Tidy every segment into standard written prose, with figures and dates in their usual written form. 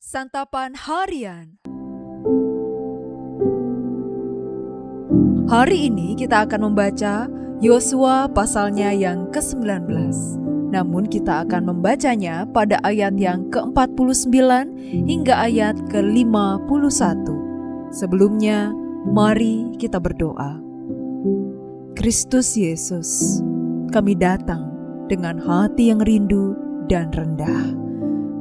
Santapan Harian. Hari ini kita akan membaca Yosua pasalnya yang ke-19. Namun kita akan membacanya pada ayat yang ke-49 hingga ayat ke-51. Sebelumnya, mari kita berdoa. Kristus Yesus, kami datang dengan hati yang rindu dan rendah.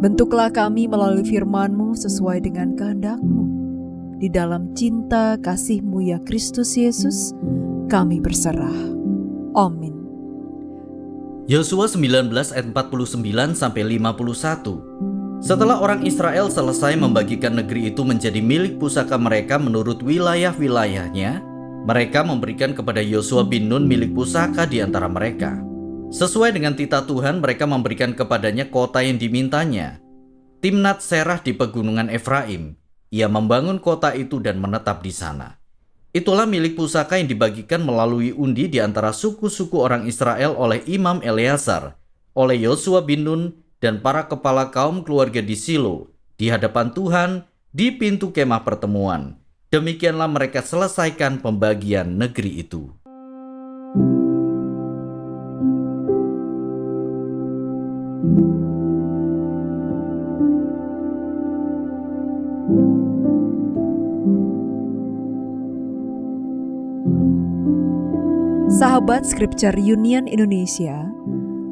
Bentuklah kami melalui firman-Mu sesuai dengan kehendak-Mu. Di dalam cinta kasih-Mu ya Kristus Yesus, kami berserah. Amin. Yosua 19 ayat 49 sampai 51. Setelah orang Israel selesai membagikan negeri itu menjadi milik pusaka mereka menurut wilayah-wilayahnya, mereka memberikan kepada Yosua bin Nun milik pusaka di antara mereka. Sesuai dengan titah Tuhan, mereka memberikan kepadanya kota yang dimintanya, Timnat Serah di pegunungan Efraim. Ia membangun kota itu dan menetap di sana. Itulah milik pusaka yang dibagikan melalui undi di antara suku-suku orang Israel oleh Imam Eleazar, oleh Yosua bin Nun dan para kepala kaum keluarga di Silo, di hadapan Tuhan, di pintu kemah pertemuan. Demikianlah mereka selesaikan pembagian negeri itu. Sahabat Scripture Union Indonesia,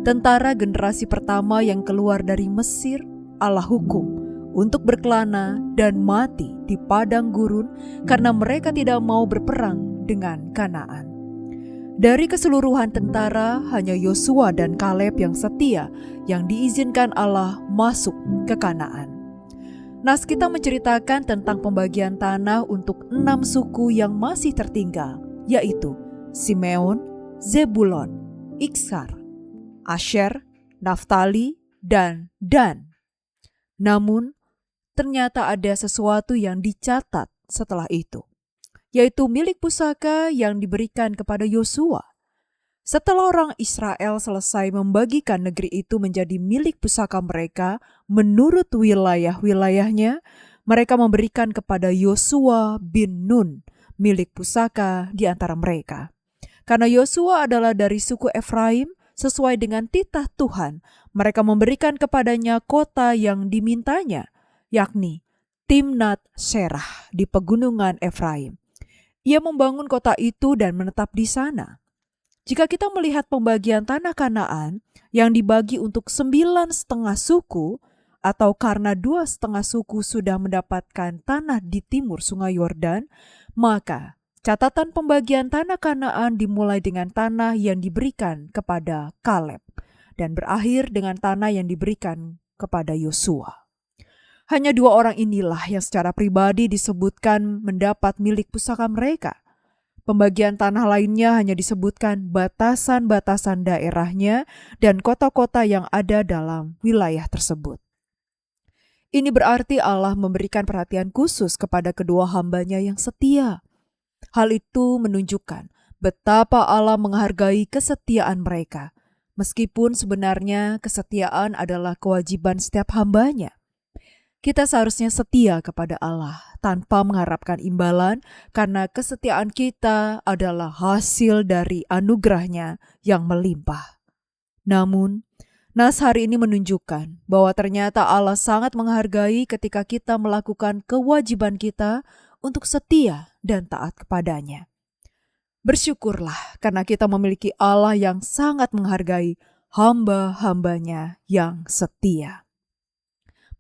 tentara generasi pertama yang keluar dari Mesir, Allah hukum untuk berkelana dan mati di padang gurun karena mereka tidak mau berperang dengan Kanaan. Dari keseluruhan tentara, hanya Yosua dan Kaleb yang setia yang diizinkan Allah masuk ke Kanaan. Nas kita menceritakan tentang pembagian tanah untuk 6 suku yang masih tertinggal, yaitu Simeon, Zebulon, Iksar, Asher, Naftali, dan Dan. Namun, ternyata ada sesuatu yang dicatat setelah itu, yaitu milik pusaka yang diberikan kepada Yosua. Setelah orang Israel selesai membagikan negeri itu menjadi milik pusaka mereka menurut wilayah-wilayahnya, mereka memberikan kepada Yosua bin Nun milik pusaka di antara mereka. Karena Yosua adalah dari suku Efraim, sesuai dengan titah Tuhan, mereka memberikan kepadanya kota yang dimintanya, yakni Timnat Serah di pegunungan Efraim. Ia membangun kota itu dan menetap di sana. Jika kita melihat pembagian tanah Kanaan yang dibagi untuk 9,5 suku, atau karena 2,5 suku sudah mendapatkan tanah di timur Sungai Yordan, maka catatan pembagian tanah Kanaan dimulai dengan tanah yang diberikan kepada Kaleb dan berakhir dengan tanah yang diberikan kepada Yosua. Hanya 2 orang inilah yang secara pribadi disebutkan mendapat milik pusaka mereka. Pembagian tanah lainnya hanya disebutkan batasan-batasan daerahnya dan kota-kota yang ada dalam wilayah tersebut. Ini berarti Allah memberikan perhatian khusus kepada kedua hamba-Nya yang setia. Hal itu menunjukkan betapa Allah menghargai kesetiaan mereka, meskipun sebenarnya kesetiaan adalah kewajiban setiap hamba-Nya. Kita seharusnya setia kepada Allah tanpa mengharapkan imbalan, karena kesetiaan kita adalah hasil dari anugerah-Nya yang melimpah. Namun, nas hari ini menunjukkan bahwa ternyata Allah sangat menghargai ketika kita melakukan kewajiban kita untuk setia dan taat kepadanya. Bersyukurlah karena kita memiliki Allah yang sangat menghargai hamba-hambanya yang setia.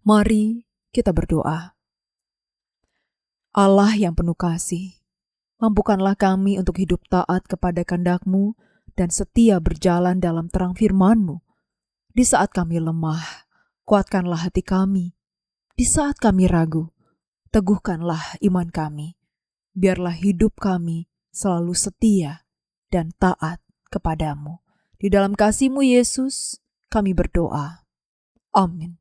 Mari kita berdoa. Allah yang penuh kasih, mampukanlah kami untuk hidup taat kepada kehendak-Mu dan setia berjalan dalam terang firman-Mu. Di saat kami lemah, kuatkanlah hati kami. Di saat kami ragu, teguhkanlah iman kami. Biarlah hidup kami selalu setia dan taat kepada-Mu. Di dalam kasih-Mu Yesus, kami berdoa. Amin.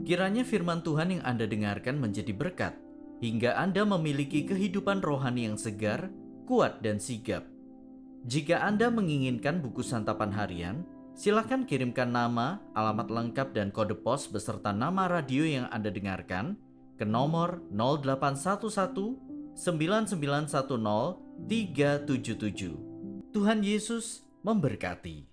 Kiranya firman Tuhan yang Anda dengarkan menjadi berkat, hingga Anda memiliki kehidupan rohani yang segar, kuat, dan sigap. Jika Anda menginginkan buku santapan harian, Silahkan kirimkan nama, alamat lengkap, dan kode pos beserta nama radio yang Anda dengarkan ke nomor 0811 9910 377. Tuhan Yesus memberkati.